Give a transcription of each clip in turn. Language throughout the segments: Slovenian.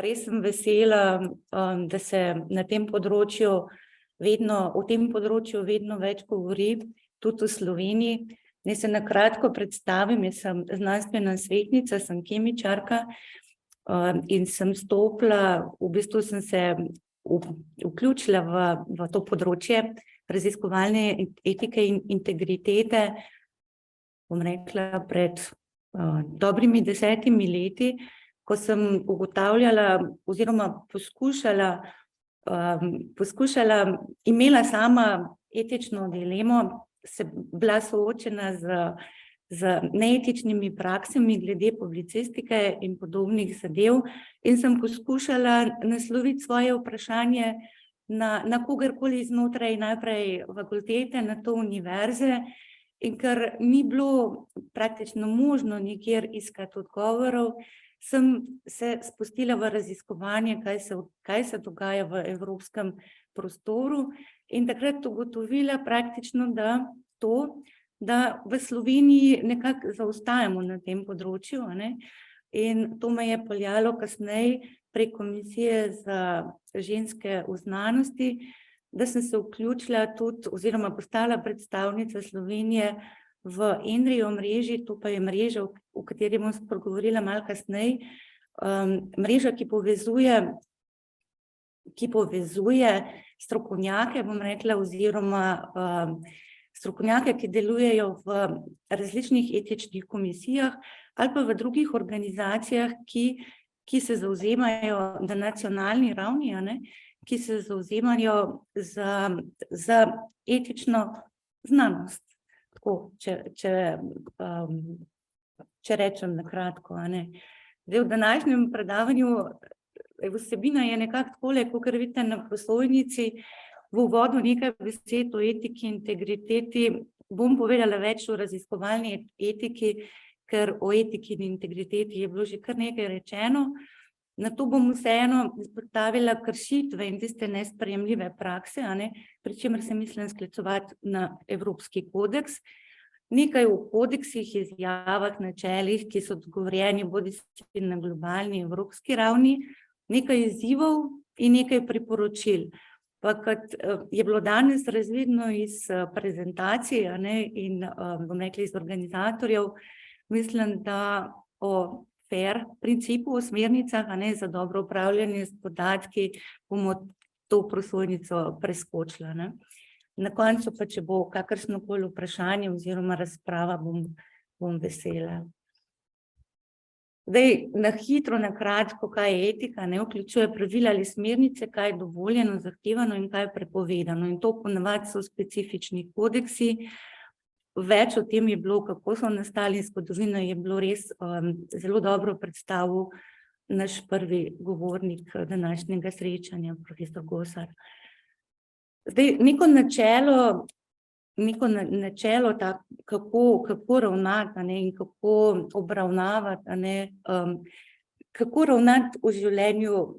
res sem vesela, da se na tem področju o tem področju vedno več govori, tudi v Sloveniji. Naj se na kratko predstavim, jaz sem znanstvena svetnica, sem kemičarka in sem stopila, v bistvu sem se vključila v to področje raziskovalne etike in integritete, bom rekla, pred dobrimi 10 leti, ko sem ugotavljala oziroma poskušala, imela sama etično dilemo, bila soočena z neetičnimi praksami glede publicistike in podobnih zadev in sem poskušala nasloviti svoje vprašanje na kogarkoli znotraj najprej fakultete, nato univerze, in ker ni bilo praktično možno nikjer iskati odgovorov, sem se spustila v raziskovanje, kaj se dogaja v evropskem prostoru, in takrat ugotovila praktično, da v Sloveniji nekako zaostajamo na tem področju, in to me je peljalo kasneje prek Komisije za ženske v znanosti, da sem se vključila tudi oziroma postala predstavnica Slovenije v ENRI omrežji, to pa je mreža, o kateri bom spregovorila malo kasneje, mreža, ki povezuje strokovnjake, bom rekla, oziroma strokovnjake, ki delujejo v različnih etičnih komisijah ali pa v drugih organizacijah, ki se zavzemajo na nacionalni ravni, ki se zavzemajo za etično znanost. Tako, če rečem na kratko. Zdaj, v današnjem predavanju vsebina je nekako takole, kakor vidite na prosojnici, v uvodu nekaj besed o etiki in integriteti, bom povedala več o raziskovalni etiki, ker o etiki in integriteti je bilo že kar nekaj rečeno. Nato bom vseeno izpostavila kršitve in tiste nesprejemljive prakse, pri čemer se mislim sklicevati na Evropski kodeks. Nekaj o kodeksih, izjavah, načelih, ki so dogovorjeni bodisi na globalni evropski ravni, nekaj izzivov in nekaj priporočil. Pa kot je bilo danes razvidno iz prezentacij in bom rekla iz organizatorjev, mislim, da o fair principu, o smernicah za dobro upravljanje s podatki bomo to prosojnico preskočila. Na koncu pa, če bo kakršnokoli vprašanje oziroma razprava, bom vesela. Zdaj, na hitro, na kratko, kaj je etika, vključuje pravila ali smernice, kaj je dovoljeno, zahtevano in kaj je prepovedano. In to ponavadi so specifični kodeksi. Več o tem je bilo, kako so nastali, zgodovino je bilo res zelo dobro predstavil naš prvi govornik današnjega srečanja, profesor Gosar. Zdaj, neko načelo kako ravnati in kako obravnavati, kako ravnati v življenju,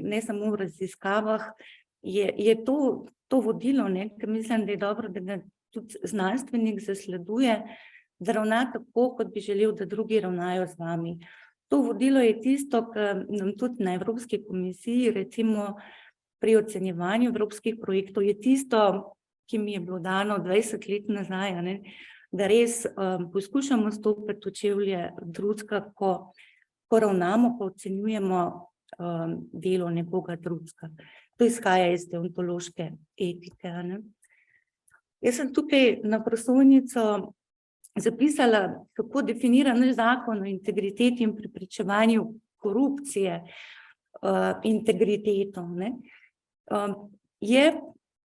ne samo v raziskavah, je to vodilo, ker mislim, da je dobro, da ga tudi znanstvenik zasleduje, da ravna tako, kot bi želel, da drugi ravnajo z vami. To vodilo je tisto, kar nam tudi na Evropski komisiji, recimo pri ocenjevanju evropskih projektov, je tisto, ki mi je bilo dano 20 let nazaj, da res poskušamo stopiti v čevlje drugega, ko ravnamo, ko ocenjujemo delo nekoga drugega. To izhaja iz deontološke etike. Jaz sem tukaj na prosojnico zapisala, kako definira naš zakon o integriteti in preprečevanju korupcije, integriteto. Je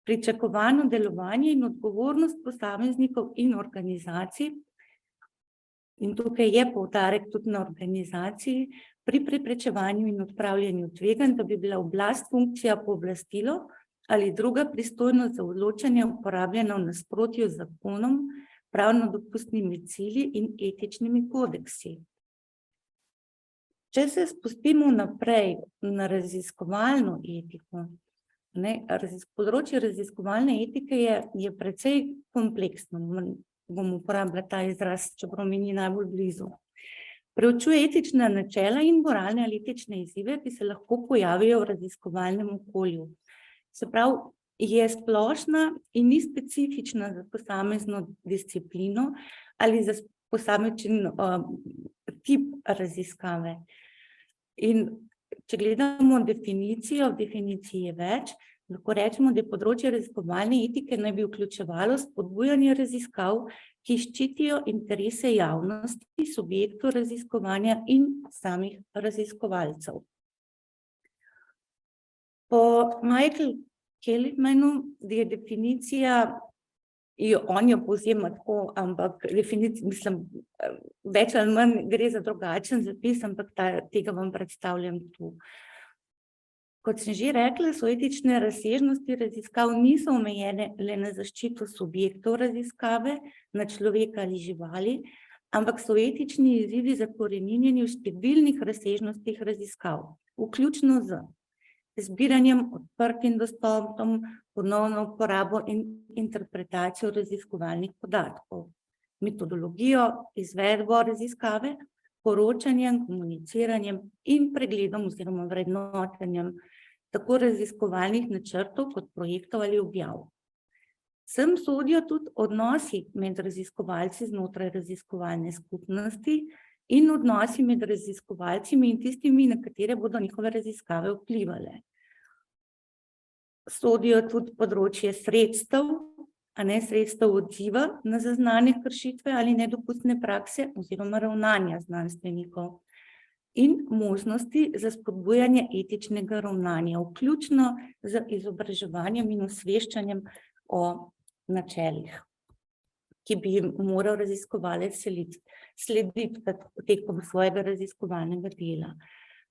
pričakovano delovanje in odgovornost posameznikov in organizacij, in tukaj je poudarek tudi na organizaciji, pri preprečevanju in odpravljanju tveganj, da bi bila oblast, funkcija, pooblastilo ali druga pristojnost za odločanje uporabljena v nasprotju z zakonom, pravno dopustnimi cilji in etičnimi kodeksi. Če se spustimo naprej na raziskovalno etiko, področje raziskovalne etike je precej kompleksno, bom uporabila ta izraz, čeprav mi ni najbolj blizu. Preučuje etična načela in moralne ali etične izzive, ki se lahko pojavijo v raziskovalnem okolju. Se pravi, je splošna in ni specifična za posamezno disciplino ali za posamezen tip raziskave. In če gledamo definicijo, v definiciji je več, lahko rečemo, da je področje raziskovalne etike naj bi vključevalo spodbujanje raziskav, ki ščitijo interese javnosti, subjektov raziskovanja in samih raziskovalcev. Po Michael Kellermanu je definicija, on jo povzema tako, ampak mislim, več ali manj gre za drugačen zapis, ampak tega vam predstavljam tu. Kot sem že rekla, so etične razsežnosti raziskav niso omejene le na zaščito subjektov raziskave, na človeka ali živali, ampak so etični izzivi zakoreninjeni v številnih razsežnostih raziskav, vključno z zbiranjem, odprtim dostopom, ponovno uporabo in interpretacijo raziskovalnih podatkov, metodologijo, izvedbo raziskave, poročanjem, komuniciranjem in pregledom oziroma vrednotenjem tako raziskovalnih načrtov kot projektov ali objav. Sem sodijo tudi odnosi med raziskovalci znotraj raziskovalne skupnosti in odnosi med raziskovalci in tistimi, na katere bodo njihove raziskave vplivale. Sodijo tudi področje sredstev, sredstev odziva na zaznane kršitve ali nedopustne prakse oziroma ravnanja znanstvenikov in možnosti za spodbujanje etičnega ravnanja, vključno z izobraževanjem in osveščanjem o načelih, ki bi jim moral raziskovalec slediti tekom svojega raziskovalnega dela.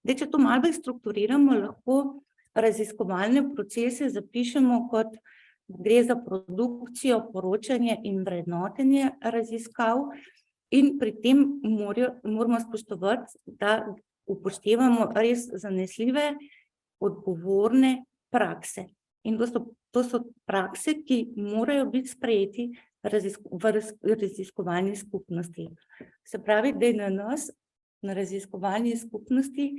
Če to malo bolj strukturiramo, lahko raziskovalne procese zapišemo kot gre za produkcijo, poročanje in vrednotenje raziskav in pri tem moramo spoštovati, da upoštevamo res zanesljive, odgovorne prakse. In to so prakse, ki morajo biti sprejeti v raziskovalni skupnosti. Se pravi, da je na nas, na raziskovalni skupnosti,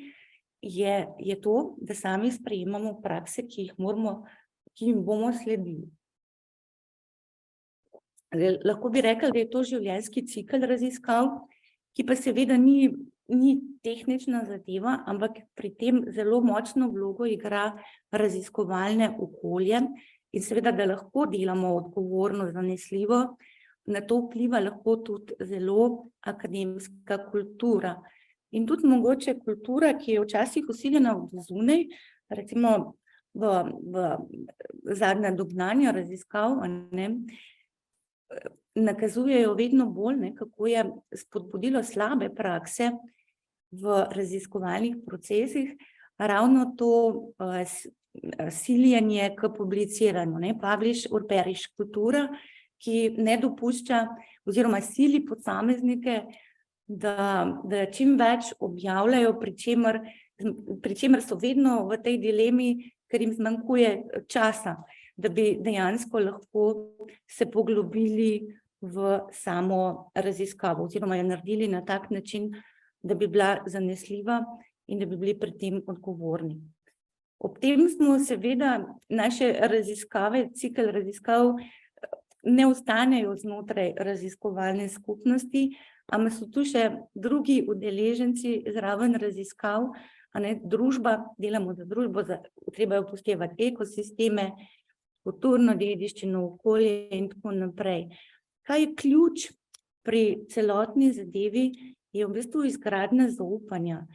je to, da sami sprejemamo prakse, ki jim bomo sledili. Lahko bi rekli, da je to življenjski cikel raziskav, ki pa seveda ni tehnična zadeva, ampak pri tem zelo močno vlogo igra raziskovalne okolje in seveda, da lahko delamo odgovorno, zanesljivo, na to vpliva lahko tudi zelo akademska kultura. In tudi mogoče kultura, ki je včasih vsiljena od zunaj, recimo v zadnja dognanja raziskav, nakazujejo vedno bolj, kako je spodbudilo slabe prakse v raziskovalnih procesih, ravno to siljenje k publiciranju, publish or perish kultura, ki ne dopušča oziroma sili posameznike, da čim več objavljajo, pri čemer so vedno v tej dilemi, ker jim zmanjkuje časa, da bi dejansko lahko se poglobili v samo raziskavo oziroma jo naredili na tak način, da bi bila zanesljiva in da bi bili pri tem odgovorni. Ob tem smo seveda naše raziskave, cikel raziskav ne ostanejo znotraj raziskovalne skupnosti, ampak so tu še drugi udeleženci zraven raziskav, družba, delamo za družbo, treba je upoštevati ekosisteme, kulturno dediščino, okolje in tako naprej. Kaj je ključ pri celotni zadevi, je v bistvu izgradnja zaupanja.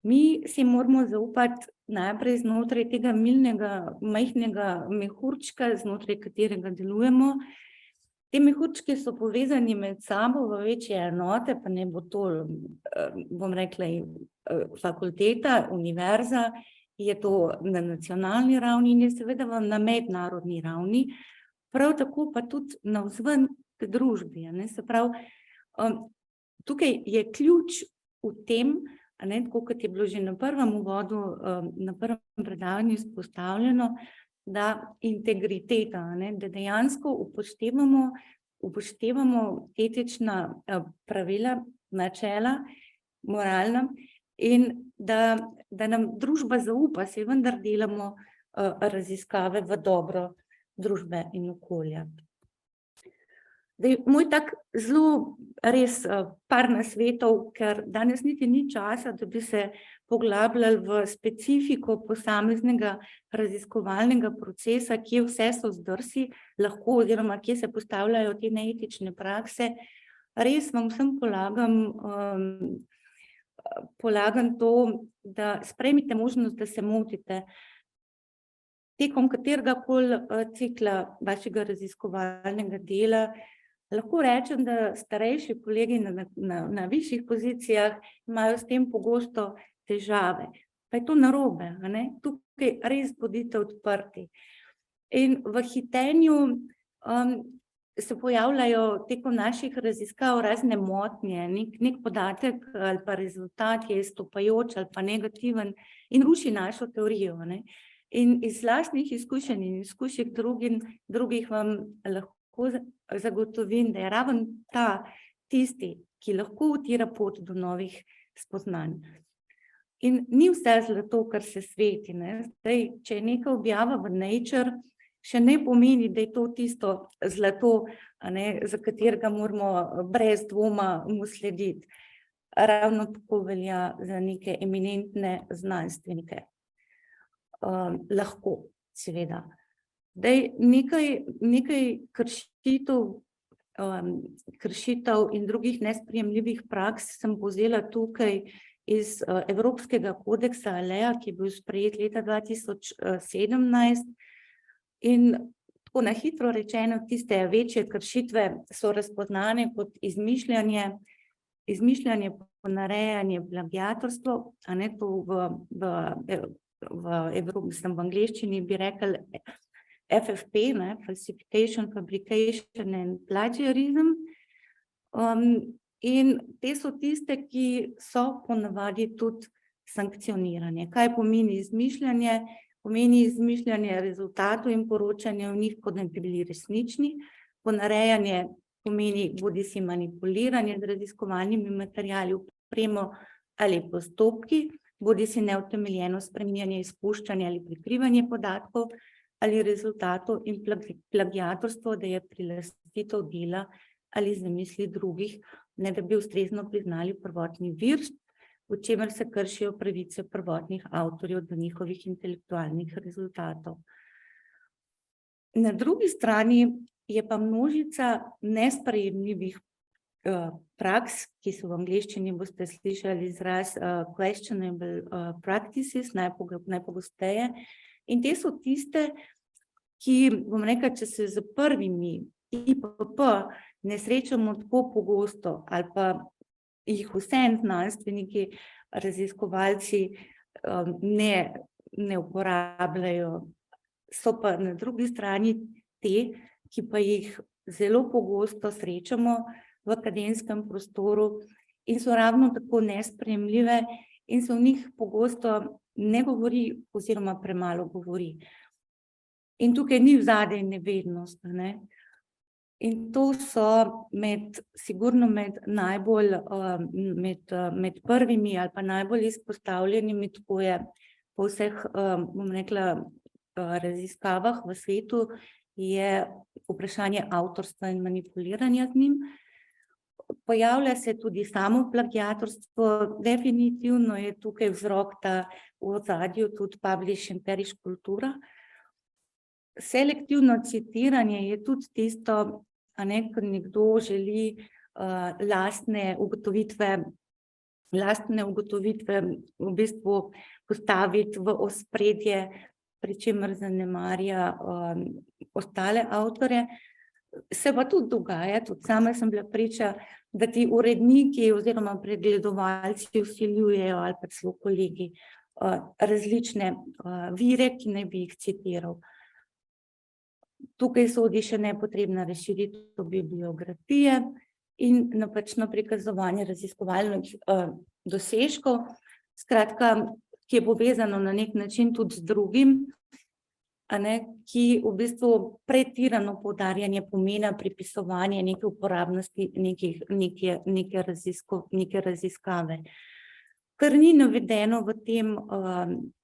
Mi si moramo zaupati najprej znotraj tega milnega, majhnega mehurčka, znotraj katerega delujemo. Te mehurčki so povezani med sabo v večje enote, pa ne bo to, bom rekla, fakulteta, univerza, je to na nacionalni ravni in je seveda na mednarodni ravni, prav tako pa tudi navzven k družbi. Se pravi, tukaj je ključ v tem, tako kot je bilo že na prvem uvodu, na prvem predavanju izpostavljeno, da integriteta, da dejansko upoštevamo etična pravila, načela, moralnem, in da nam družba zaupa, saj vendar delamo raziskave v dobro družbe in okolja. Moj tak zelo res par nasvetov, ker danes niti ni časa, da bi se poglabljali v specifiko posameznega raziskovalnega procesa, kje vse so zdrsi lahko oziroma kje se postavljajo te neetične prakse. Res vam vsem polagam to, da sprejmite možnost, da se motite. Tekom kateregakoli cikla vašega raziskovalnega dela lahko rečem, da starejši kolegi na višjih pozicijah imajo s tem pogosto težave. Pa je to narobe, a ne? Tukaj res bodite odprti. In v hitenju se pojavljajo tekom naših raziskav razne motnje, nek podatek ali pa rezultat je izstopajoč ali pa negativen in ruši našo teorijo, ne? In iz lastnih izkušenj in izkušenj drugih vam lahko zagotovim, da je ravno ta tisti, ki lahko utira pot do novih spoznanj. In ni vse zlato, kar se sveti, ne? Zdaj, če je neka objava v Nature, še ne pomeni, da je to tisto zlato, a ne, za katerega moramo brez dvoma mu slediti. Ravno tako velja za neke eminentne znanstvenike. Lahko, seveda. Nekaj kršitev in drugih nesprejemljivih praks sem povzela tukaj iz Evropskega kodeksa ALEA, ki je bil sprejet leta 2017. In tako na hitro rečeno, tiste večje kršitve so razpoznane kot izmišljanje, ponarejanje, plagiatorstvo, a ne, to v angleščini bi rekli FFP, ne, falsification, fabrication and plagiarism. In te so tiste, ki so ponavadi tudi sankcionirane. Kaj pomeni izmišljanje? Pomeni izmišljanje rezultatov in poročanje o njih, kot da bi bili resnični. Ponarejanje pomeni bodisi manipuliranje z raziskovalnimi materiali, opremo ali postopki, bodisi neutemeljeno spreminjanje, izpuščanje ali prikrivanje podatkov ali rezultatov, in plagiatorstvo, da je prilastitev dela ali zamisli drugih, ne da bi ustrezno priznali prvotni vir, v čemer se kršijo pravice prvotnih avtorjev do njihovih intelektualnih rezultatov. Na drugi strani je pa množica nesprejemljivih praks, ki so v angleščini, boste slišali izraz questionable practices, najpogosteje. In te so tiste, ki, bom rekla, če se z prvimi IPP ne srečamo tako pogosto, ali pa jih vseeno znanstveniki, raziskovalci ne uporabljajo, so pa na drugi strani te, ki pa jih zelo pogosto srečamo v akademskem prostoru in so ravno tako nesprejemljive in se v njih pogosto ne govori oziroma premalo govori. In tukaj ni vzadej nevednost, ne? In to so sigurno med prvimi ali pa najbolj izpostavljenimi, tako je po vseh, bom rekla, raziskavah v svetu, je vprašanje avtorstva in manipuliranja z njim. Pojavlja se tudi samo plagiatorstvo, definitivno je tukaj vzrok ta v ozadju tudi publish and perish kultura. Selektivno citiranje je tudi tisto, a ne, ko nekdo želi lastne ugotovitve v bistvu postaviti v ospredje, pri čemer zanemarja ostale avtorje. Se pa tudi dogaja, tudi sama sem bila priča, da ti uredniki oziroma pregledovalci vsiljujejo ali pa celo kolegi različne vire, ki naj bi jih citiral. Tukaj sodi še nepotrebna razširitev bibliografije in napačno prikazovanje raziskovalnih dosežkov, skratka, ki je povezano na nek način tudi z drugim, a ne, ki v bistvu pretirano poudarjanje pomena pripisovanja neke uporabnosti neke raziskave. kar ni navedeno v tem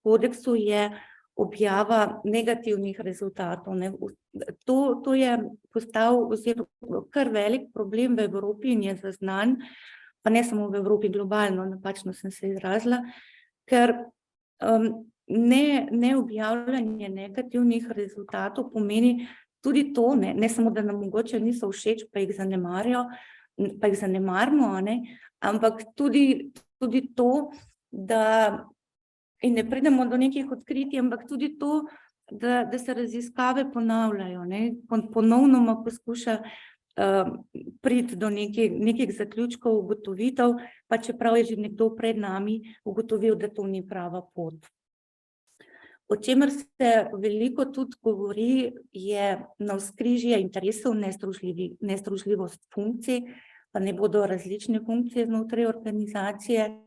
kodeksu, je objava negativnih rezultatov. To je postal kar velik problem v Evropi in je zaznan, pa ne samo v Evropi, globalno, napačno sem se izrazila, ker neobjavljanje negativnih rezultatov pomeni tudi to, ne samo, da nam mogoče niso všeč, pa jih zanemarimo, ampak tudi to, da in ne pridemo do nekih odkritij, ampak tudi to, da se raziskave ponavljajo, ponovno poskuša priti do nekih zaključkov, ugotovitev, pa čeprav je že nekdo pred nami ugotovil, da to ni prava pot. O čemer se veliko tudi govori, je navzkrižje interesov, nezdružljivost funkcij, pa ne bodo različne funkcije znotraj organizacije,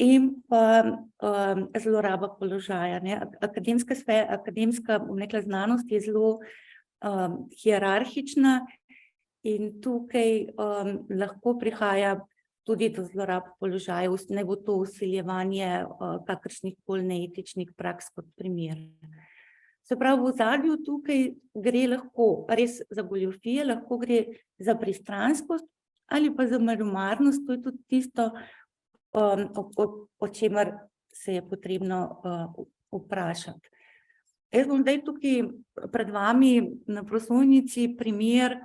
in pa zloraba položaja. Akademska, bom rekla, znanost je zelo hierarhična in tukaj lahko prihaja tudi do zlorab položajev, ne bo to vsiljevanje kakršnih koli neetičnih praks kot primer. Se pravi, v ozadju tukaj gre lahko res za goljufije, lahko gre za pristranskost ali pa za malomarnost, to je tudi tisto, o čemer se je potrebno vprašati. Jaz bom zdaj tukaj pred vami na prosojnici primer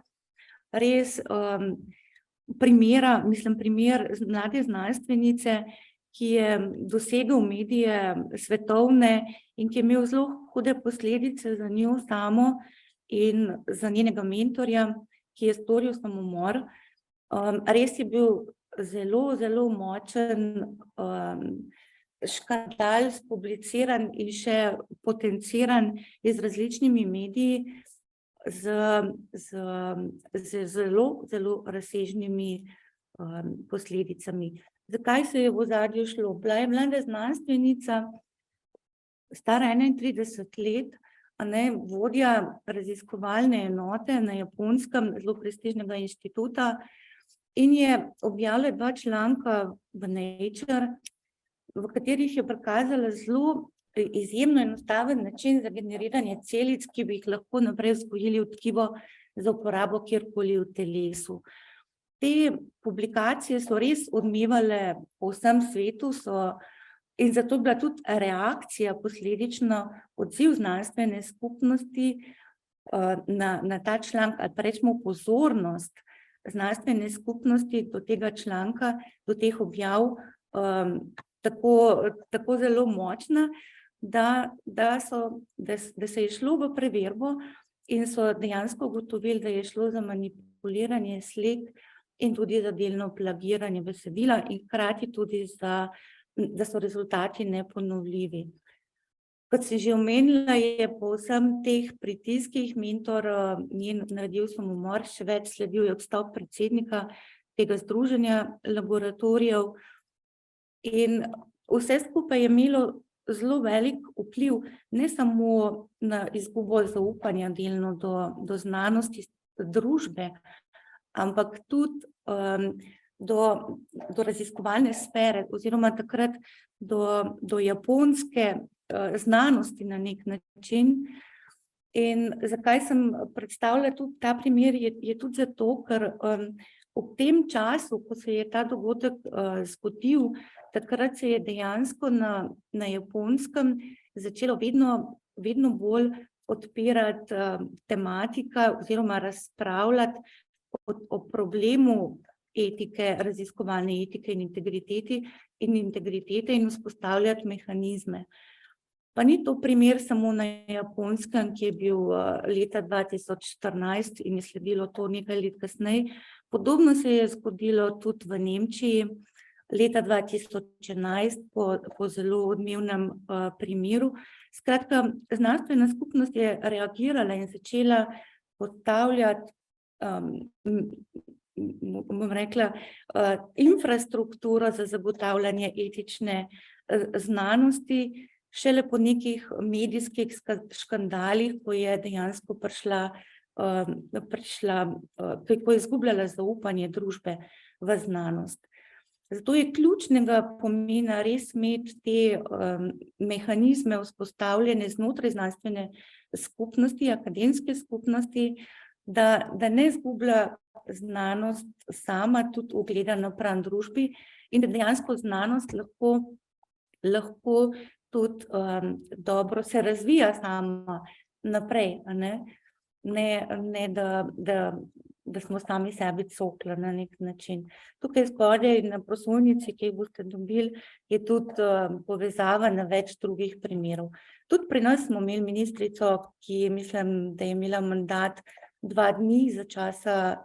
mlade znanstvenice, ki je dosegel medije svetovne in ki je imel zelo hude posledice za njo samo in za njenega mentorja, ki je storil samomor. Res je bil zelo, zelo močen škandal, spubliciran in še potenciran z različnimi mediji, z zelo, zelo razsežnimi posledicami. Zakaj se je v ozadju šlo? Bila je mlada znanstvenica, stara 31 let, vodja raziskovalne enote na Japonskem, zelo prestižnega inštituta, in je objavila 2 članka v Nature, v katerih je prikazala zelo izjemno enostaven način za generiranje celic, ki bi jih lahko naprej vzgojili v tkivo za uporabo kjerkoli v telesu. Te publikacije so res odmevale po vsem svetu, in zato je bila tudi reakcija, posledično odziv znanstvene skupnosti na ta članek, ali pa rečemo pozornost znanstvene skupnosti do tega članka, do teh objav, tako zelo močna, da se je šlo v preverbo in so dejansko ugotovili, da je šlo za manipuliranje slik in tudi za delno plagiranje besedila in hkrati tudi, da so rezultati neponovljivi. Kot si že omenila, je po vsem teh pritiskih mentor njen naredil samomor, še več, sledil je odstop predsednika tega združenja laboratorijev in vse skupaj je imelo zelo velik vpliv, ne samo na izgubo zaupanja delno do znanosti, družbe, ampak tudi do raziskovalne sfere oziroma takrat do japonske znanosti na nek način. In zakaj sem predstavila tudi ta primer, je tudi zato, ker ob tem času, ko se je ta dogodek zgodil, takrat se je dejansko na Japonskem začelo vedno bolj odpirati tematika oziroma razpravljati o problemu etike, raziskovalne etike in integritete in vzpostavljati mehanizme. Pa ni to primer samo na Japonskem, ki je bil leta 2014 in je sledilo to nekaj let kasneje. Podobno se je zgodilo tudi v Nemčiji leta 2011 po zelo odmevnem primeru. Skratka, znanstvena skupnost je reagirala in začela postavljati, bom rekla, infrastrukturo za zagotavljanje etične znanosti, šele po nekih medijskih škandalih, ko je dejansko ko je izgubljala zaupanje družbe v znanost. Zato je ključnega pomena res imeti te mehanizme vzpostavljene znotraj znanstvene skupnosti, akademske skupnosti, da ne izgublja znanost sama tudi ugleda napram družbi in da dejansko znanost lahko tudi dobro se razvija sama naprej, ne da smo sami sebi cokla na nek način. Tukaj spodaj na prosojnici, ki jih boste dobili, je tudi povezava na več drugih primerov. Tudi pri nas smo imeli ministrico, ki mislim, da je imela mandat 2 dni za časa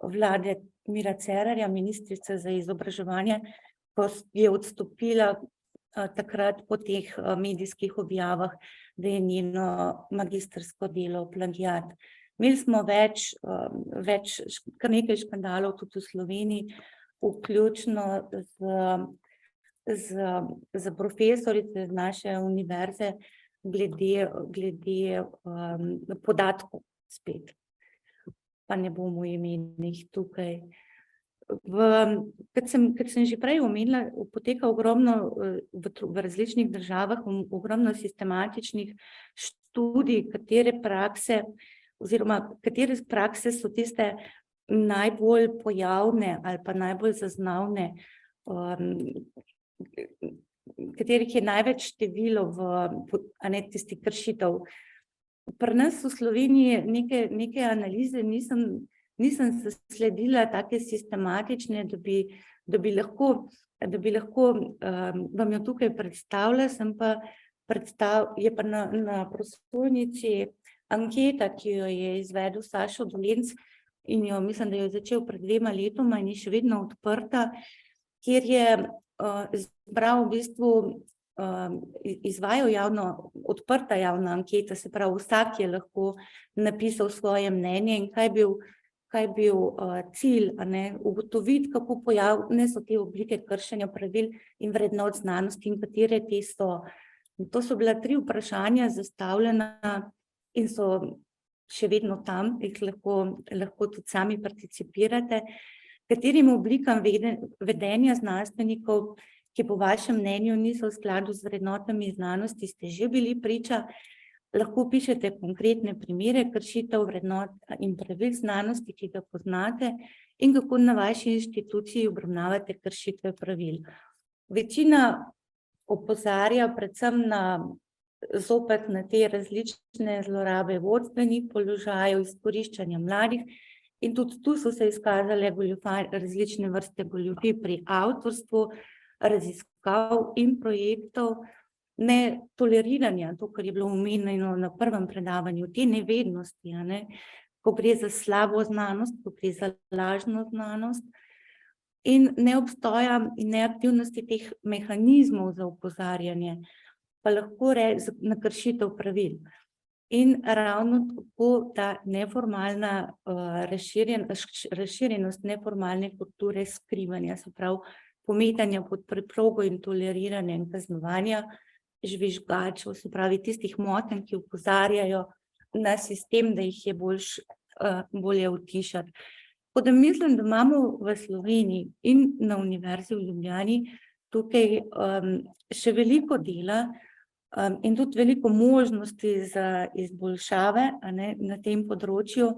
vlade Mira Cerarja, ministrica za izobraževanje, ko je odstopila takrat po teh medijskih objavah, da je njeno magistrsko delo plagiat. Imeli smo kar nekaj škandalov tudi v Sloveniji, vključno z profesorice z naše univerze glede podatkov spet. Pa ne bomo imenih tukaj. Kot sem že prej omenila, poteka ogromno v različnih državah, ogromno sistematičnih študij, katere prakse so tiste najbolj pojavne ali pa najbolj zaznavne, katerih je največ število tistih kršitev. Pri nas v Sloveniji neke analize nisem sledila take sistematične, da bi lahko vam jo tukaj predstavila, je pa na prosojnici anketa, ki jo je izvedel Sašo Dolenc in jo mislim, da jo je začel pred 2 letoma in je še vedno odprta, kjer je zbral v bistvu izvajal odprta javna anketa, se pravi, vsak je lahko napisal svoje mnenje in kaj je bil cilj, ugotoviti, kako pojavne so te oblike kršenja pravil in vrednot znanosti in katere te so. To so bila 3 vprašanja zastavljena in so še vedno tam, jih lahko tudi sami participirate. Katerim oblikam vedenja znanstvenikov, ki po vašem mnenju niso v skladu z vrednotami znanosti, ste že bili priča, lahko pišete konkretne primere kršitev vrednot in pravil znanosti, ki ga poznate, in kako na vaši inštituciji obravnavate kršitve pravil. Večina opozarja predvsem zopet na te različne zlorabe vodstvenih položajev, izkoriščanja mladih, in tudi tu so se izkazale različne vrste goljufij pri avtorstvu, raziskav in projektov, ne toleriranja, to, kar je bilo omenjeno na prvem predavanju, te nevednosti, ko gre za slabo znanost, ko gre za lažno znanost, in neobstoja in neaktivnosti teh mehanizmov za opozarjanje, pa lahko na kršitev pravil. In ravno tako ta neformalna razširjenost neformalne kulture skrivanja, se pravi pometanja pod preprogo in toleriranja in kaznovanja žvižgačev, se pravi tistih motenj, ki opozarjajo na sistem, da jih je bolje utišati. Tako da mislim, da imamo v Sloveniji in na Univerzi v Ljubljani tukaj še veliko dela in tudi veliko možnosti za izboljšave na tem področju,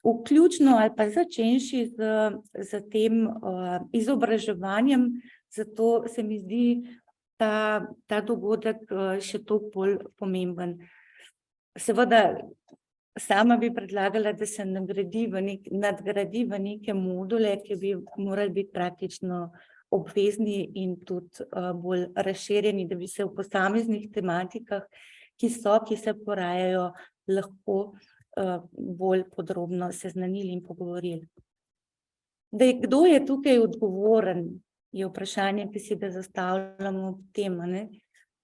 vključno ali pa začenši z tem izobraževanjem, zato se mi zdi ta dogodek še toliko bolj pomemben. Seveda, sama bi predlagala, da se nadgradi v neke module, ki bi morali biti praktično obvezni in tudi bolj razširjeni, da bi se v posameznih tematikah, ki se porajajo, lahko bolj podrobno seznanili in pogovorili. Kdo je tukaj odgovoren, je vprašanje, ki si ga zastavljamo ob tem.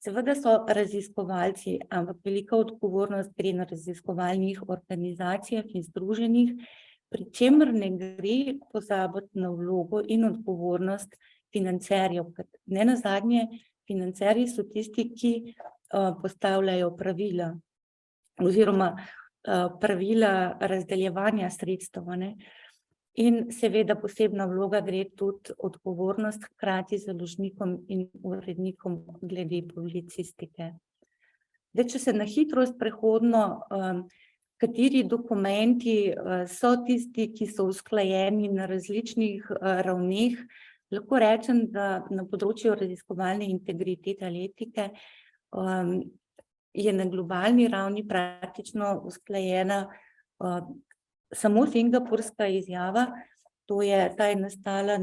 Seveda so raziskovalci, ampak velika odgovornost gre na raziskovalnih organizacijah in združenjih, pri čemer ne gre pozabiti na vlogo in odgovornost financerjev. Nenazadnje, financerji so tisti, ki postavljajo pravila oziroma pravila razdeljevanja sredstev. In seveda posebna vloga gre tudi odgovornost hkrati založnikom in urednikom glede publicistike. Zdaj, če se na hitrost prehodno, kateri dokumenti so tisti, ki so usklajeni na različnih ravneh, lahko rečem, da na področju raziskovalne integritete ali etike je na globalni ravni praktično usklajena samo singapurska izjava, ta je nastala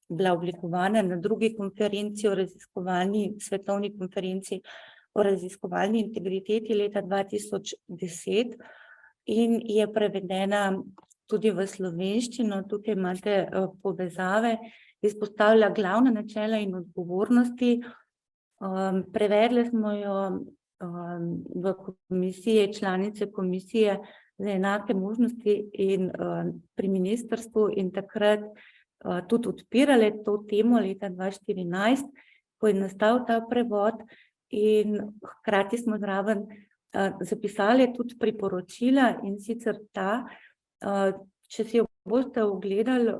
bila oblikovana na drugi konferenci o svetovni konferenci o raziskovalni integriteti leta 2010 in je prevedena tudi v slovenščino. Tukaj imate povezave, izpostavlja glavna načela in odgovornosti. Prevedli smo jo v komisiji, članice komisije za enake možnosti in pri ministrstvu in takrat tudi odpirali to temo leta 2014, ko je nastal ta prevod in hkrati smo zraven zapisali tudi priporočila in sicer če si jo boste ogledali,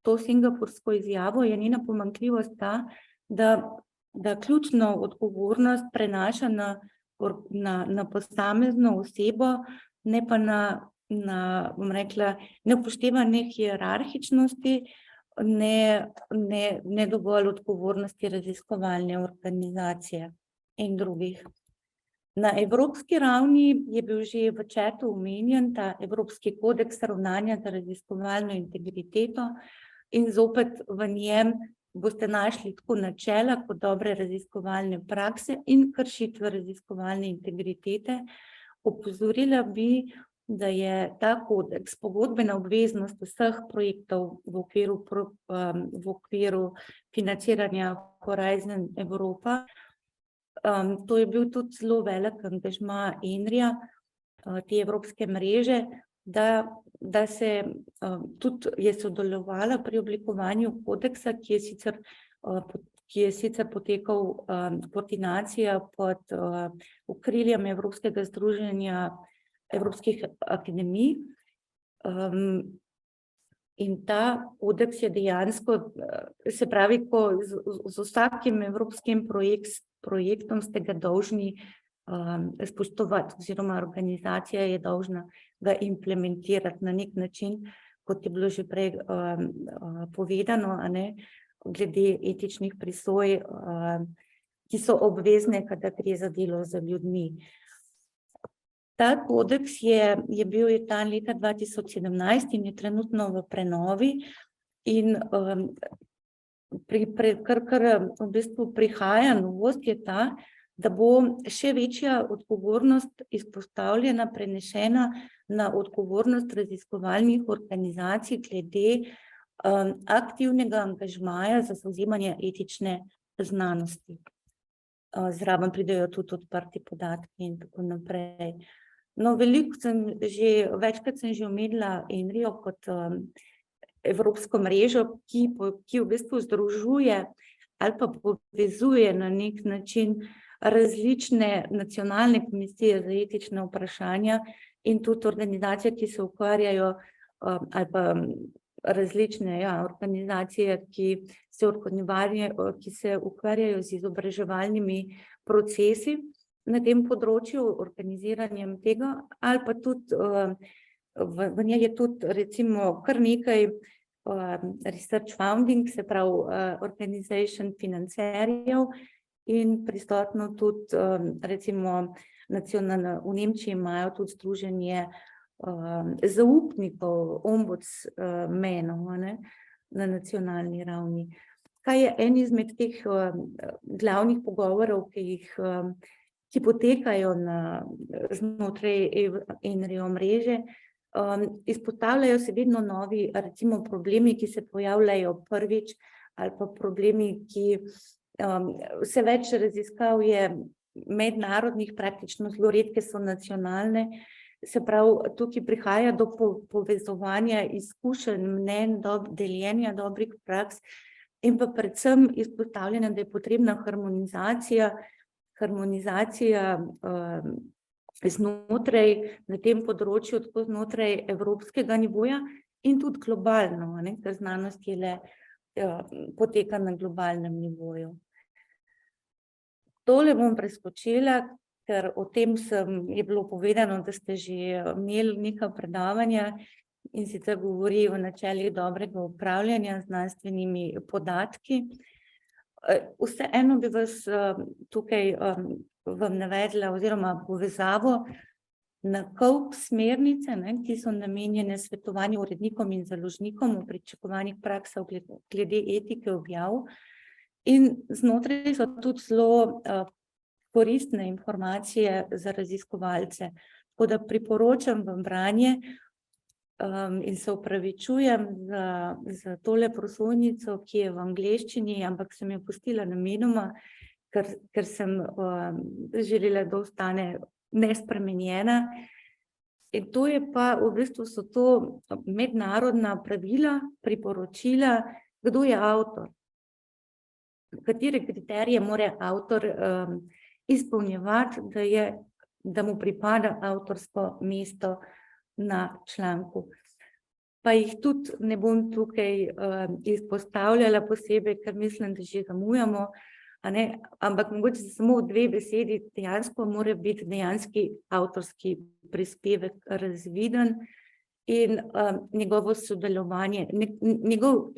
to singapursko izjavo, je njena pomanjkljivost ta, da ključno odgovornost prenaša na posamezno osebo, ne pa bom rekla, ne upošteva ne hierarhičnosti, ne dovolj odgovornosti raziskovalne organizacije in drugih. Na evropski ravni je bil že v chatu omenjen ta Evropski kodeks ravnanja za raziskovalno integriteto in zopet v njem boste našli tako načela kot dobre raziskovalne prakse in kršitve raziskovalne integritete. Opozorila bi, da je ta kodeks pogodbena obveznost vseh projektov v okviru financiranja Horizon Evropa. To je bil tudi zelo velik angažma ENRI-ja, te evropske mreže, da se tudi je sodelovala pri oblikovanju kodeksa, ki je sicer potekal koordinacija pod okriljem Evropskega združenja Evropskih akademij. In ta kodeks je dejansko, se pravi, ko z vsakim evropskim projektom ste ga dolžni spoštovati, oziroma organizacija je dolžna ga implementirati na nek način, kot je bilo že prej povedano, glede etičnih presoj, ki so obvezne, kadar gre za delo z ljudmi. Ta kodeks je bil dan leta 2017 in je trenutno v prenovi in kar v bistvu prihaja novost je ta, da bo še večja odgovornost izpostavljena, prenešena na odgovornost raziskovalnih organizacij glede aktivnega angažmaja za zavzemanje etične znanosti. Zraven pridejo tudi odprti podatki in tako naprej. No, večkrat sem že omenila ENRI-jo kot evropsko mrežo, ki v bistvu združuje ali pa povezuje na nek način različne nacionalne komisije za etična vprašanja in tudi organizacije, ki se ukvarjajo, ali pa različne organizacije, ki se ukvarjajo z izobraževalnimi procesi na tem področju, organiziranjem tega, ali pa tudi v njej je tudi recimo kar nekaj research founding, se pravi organization financerjev in prisotno tudi recimo v Nemčiji imajo tudi združenje zaupnikov, ombudsmenov na nacionalni ravni. Kaj je en izmed teh glavnih pogovorov, ki potekajo znotraj ENRI-jo mreže, izpostavljajo se vedno novi recimo problemi, ki se pojavljajo prvič, ali pa problemi, ki vse več raziskav je mednarodnih, praktično zelo redke so nacionalne. Se pravi, tukaj prihaja do povezovanja izkušenj, mnenj, deljenja dobrih praks in pa predvsem izpostavljanja, da je potrebna harmonizacija znotraj na tem področju, tako znotraj evropskega nivoja, in tudi globalno, ker znanost poteka na globalnem nivoju. Tole bom preskočila, ker o tem je bilo povedano, da ste že imeli neka predavanja in sicer govori o načelih dobrega upravljanja z znanstvenimi podatki. Vseeno bi vas tukaj vam navedla oziroma povezavo na KOUP smernice, ki so namenjene svetovanju urednikom in založnikom o pričakovanih praksah glede etike objav. In znotraj so tudi zelo koristne informacije za raziskovalce. Tako da priporočam vam branje in se opravičujem za tole prosojnico, ki je v angleščini, ampak sem jo pustila namenoma, ker sem želela, da ostane nespremenjena. In to je pa, v bistvu so to mednarodna pravila, priporočila, kdo je avtor. Katere kriterije mora avtor izpolnjevati, da mu pripada avtorsko mesto na članku. Pa jih tudi ne bom tukaj izpostavljala posebej, ker mislim, da že zamujamo, ampak mogoče samo v 2 besedi, dejansko mora biti dejanski avtorski prispevek razviden in njegovo sodelovanje, njegov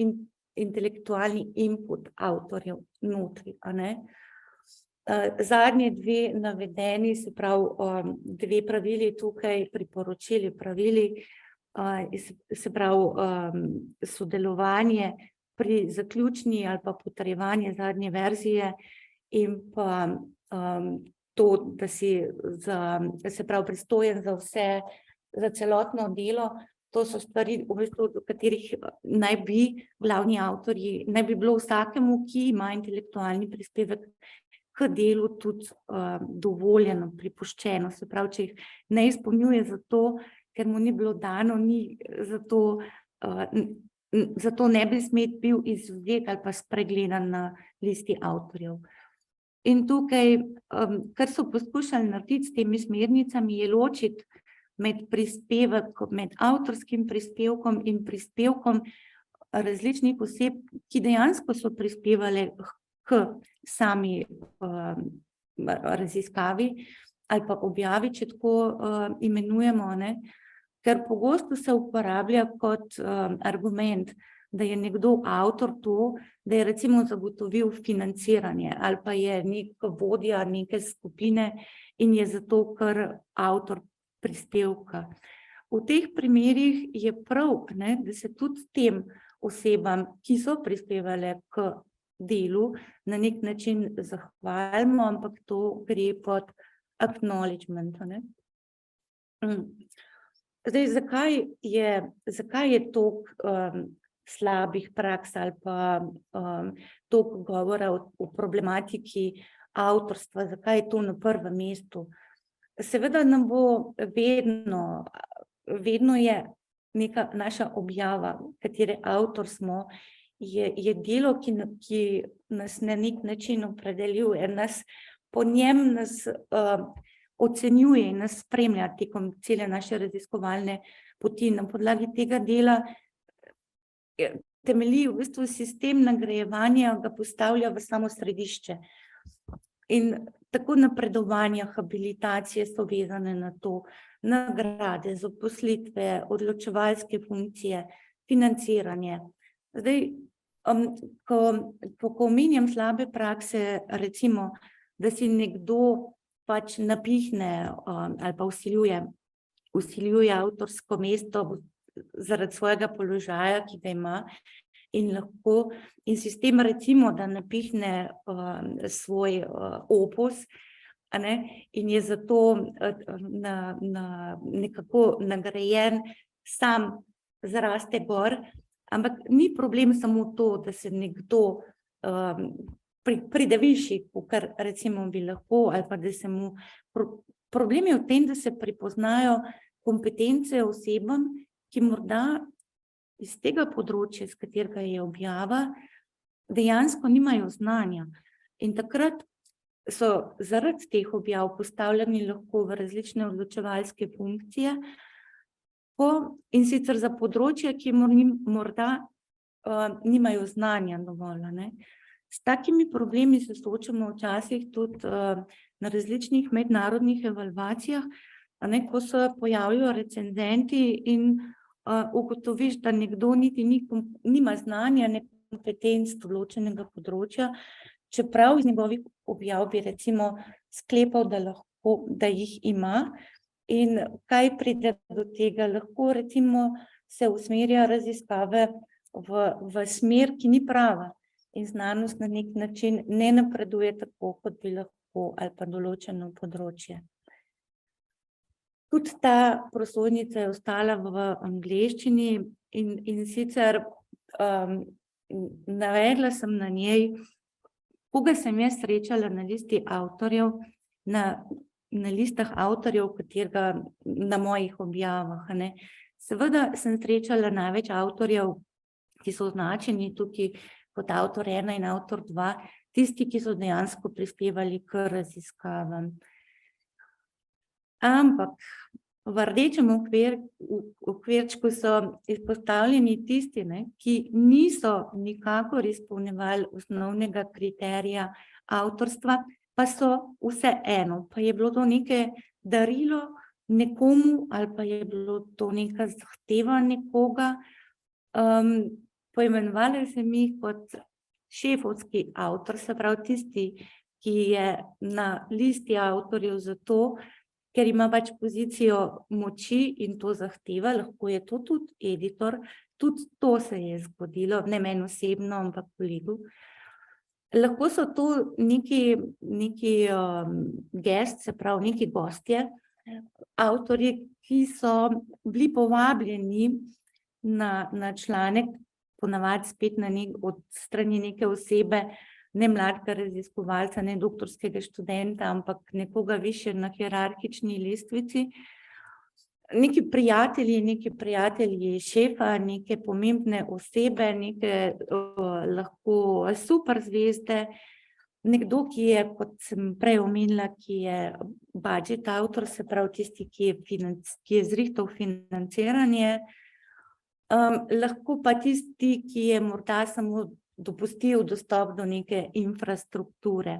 intelektualni input avtorjev notri. Zadnje 2 navedeni, se pravi 2 pravili tukaj, priporočili pravili, se pravi sodelovanje pri zaključni ali pa potrjevanje zadnje verzije in pa to, da si se pravi pristojen za vse, za celotno delo. To so stvari, v bistvu, do katerih naj bi glavni avtorji, naj bi bilo vsakemu, ki ima intelektualni prispevek k delu, tudi dovoljeno, pripuščeno. Se pravi, če jih ne izpolnjuje zato, ker mu ni bilo dano, zato ne bi smet bil izvzet ali pa spregledan na listi avtorjev. In tukaj, kar so poskušali narediti s temi smernicami, je ločiti med avtorskim prispevkom in prispevkom različnih oseb, ki dejansko so prispevale k sami raziskavi ali pa objavi, če tako imenujemo, ker pogosto se uporablja kot argument, da je nekdo avtor to, da je recimo zagotovil financiranje ali pa je nek vodja neke skupine in je zato kar avtor prispevka. V teh primerih je prav, da se tudi tem osebam, ki so prispevale k delu, na nek način zahvalimo, ampak to gre pod acknowledgement. Zdaj, zakaj je toliko slabih praks ali pa toliko govora o problematiki avtorstva, zakaj je to na prvem mestu? Seveda nam bo vedno je neka naša objava, katere avtor smo, je delo, ki nas na nek način opredeljuje, po njem nas ocenjuje in nas spremlja tekom cele naše raziskovalne poti. Na podlagi tega dela temelji v bistvu sistem nagrajevanja, ga postavlja v samo središče. In tako napredovanja, habilitacije so vezane na to, nagrade, zaposlitve, odločevalske funkcije, financiranje. Zdaj, ko omenjam slabe prakse, recimo, da si nekdo pač napihne ali pa vsiljuje avtorsko mesto zaradi svojega položaja, ki ga ima, in sistem recimo, da napihne svoj opus, in je zato nekako nagrajen, sam zraste gor, ampak ni problem samo to, da se nekdo pride višji, kar recimo bi lahko, ali pa da se mu, problem je v tem, da se prepoznajo kompetence osebam, ki morda iz tega področja, z katerega je objava, dejansko nimajo znanja. In takrat so zaradi teh objav postavljeni lahko v različne odločevalske funkcije In sicer za področje, ki morda nimajo znanja dovolj, ne. S takimi problemi se soočamo včasih tudi na različnih mednarodnih evalvacijah, a ne, ko se pojavijo recenzenti in ugotoviš, da nekdo niti nima znanja, ne kompetenc določenega področja, čeprav iz njegovih objav bi recimo sklepal, da jih ima. In kaj pride do tega? Lahko recimo se usmerja raziskave v smer, ki ni prava, in znanost na nek način ne napreduje tako, kot bi lahko, ali pa določeno področje. Tudi ta prosojnica je ostala v angleščini in sicer navedla sem na njej, koga sem jaz srečala na listi avtorjev, na listah avtorjev, katerega na mojih objavah, a ne. Seveda sem srečala največ avtorjev, ki so označeni tukaj kot avtor 1 in avtor 2, tisti, ki so dejansko prispevali k raziskavam. Ampak v rdečem okvirčku so izpostavljeni tisti, ne, ki niso nikakor izpolnjevali osnovnega kriterija avtorstva, pa so vseeno, pa je bilo to neke darilo nekomu ali pa je bilo to neka zahteva nekoga. Poimenovali sem jih kot šefovski avtor, se pravi tisti, ki je na listi avtorjev zato, ker ima pač pozicijo moči in to zahteva, lahko je to tudi editor, tudi to se je zgodilo, ne meni osebno, ampak kolegu. Lahko so to neki gest, se pravi neki gostje, avtorji, ki so bili povabljeni na članek, ponavadi spet od strani neke osebe, ne mladega raziskovalca, ne doktorskega študenta, ampak nekoga višje na hierarhični lestvici. Neki prijatelji šefa, neke pomembne osebe, neke lahko super zvezde, nekdo, ki je, kot sem prej omenila, ki je budget avtor, se pravi tisti, ki je zrihtal financiranje, lahko pa tisti, ki je morda samo dopustil dostop do neke infrastrukture.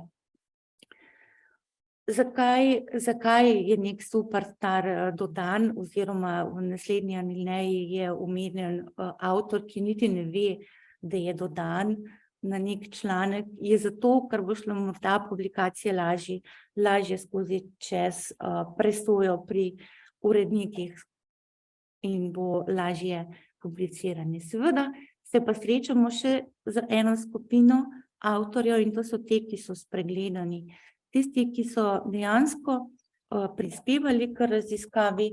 Zakaj je nek superstar dodan, oziroma v naslednji alineji je omenjen avtor, ki niti ne ve, da je dodan na nek članek, je zato, ker bo šlo morda publikacije lažje skozi čez presojo pri urednikih in bo lažje publiciranje. Seveda se pa srečamo še z eno skupino avtorjev in to so te, ki so spregledani. Tisti, ki so dejansko prispevali k raziskavi,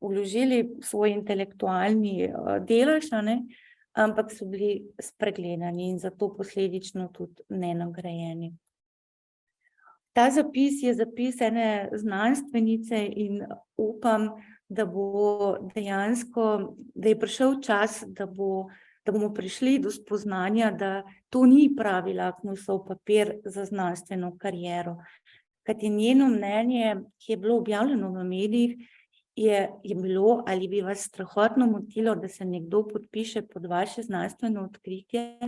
vložili svoj intelektualni delež, ampak so bili spregledani in zato posledično tudi nenagrajeni. Ta zapis je zapis ene znanstvenice in upam, da bo dejansko, da je prišel čas, da bomo prišli do spoznanja, da to ni pravi lakmusov papir za znanstveno kariero. Kajti njeno mnenje, ki je bilo objavljeno v medijih, je bilo, ali bi vas strahotno motilo, da se nekdo podpiše pod vaše znanstveno odkritje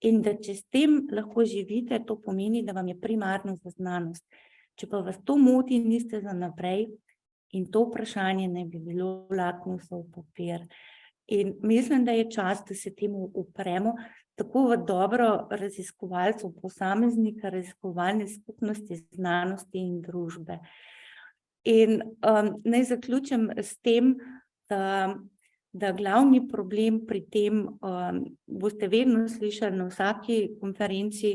in da če s tem lahko živite, to pomeni, da vam je primarno za znanost. Če pa vas to moti, niste za naprej, in to vprašanje ne bi bilo lakmusov papir. In mislim, da je čas, da se temu upremo, tako v dobro raziskovalcev, posameznika, raziskovalne skupnosti, znanosti in družbe. In naj zaključim s tem, da glavni problem pri tem, boste vedno slišali na vsaki konferenci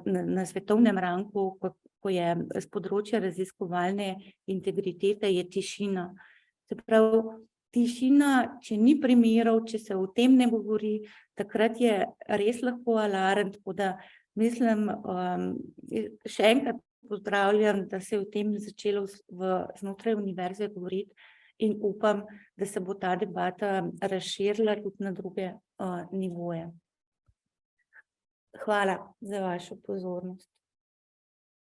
na svetovnem rangu, ko je z področja raziskovalne integritete, je tišina. Se pravi, tišina, če ni primerov, če se o tem ne govori, takrat je res lahko alarm, tako da mislim, še enkrat pozdravljam, da se je o tem začelo znotraj univerze govoriti in upam, da se bo ta debata razširila tudi na druge nivoje. Hvala za vašo pozornost.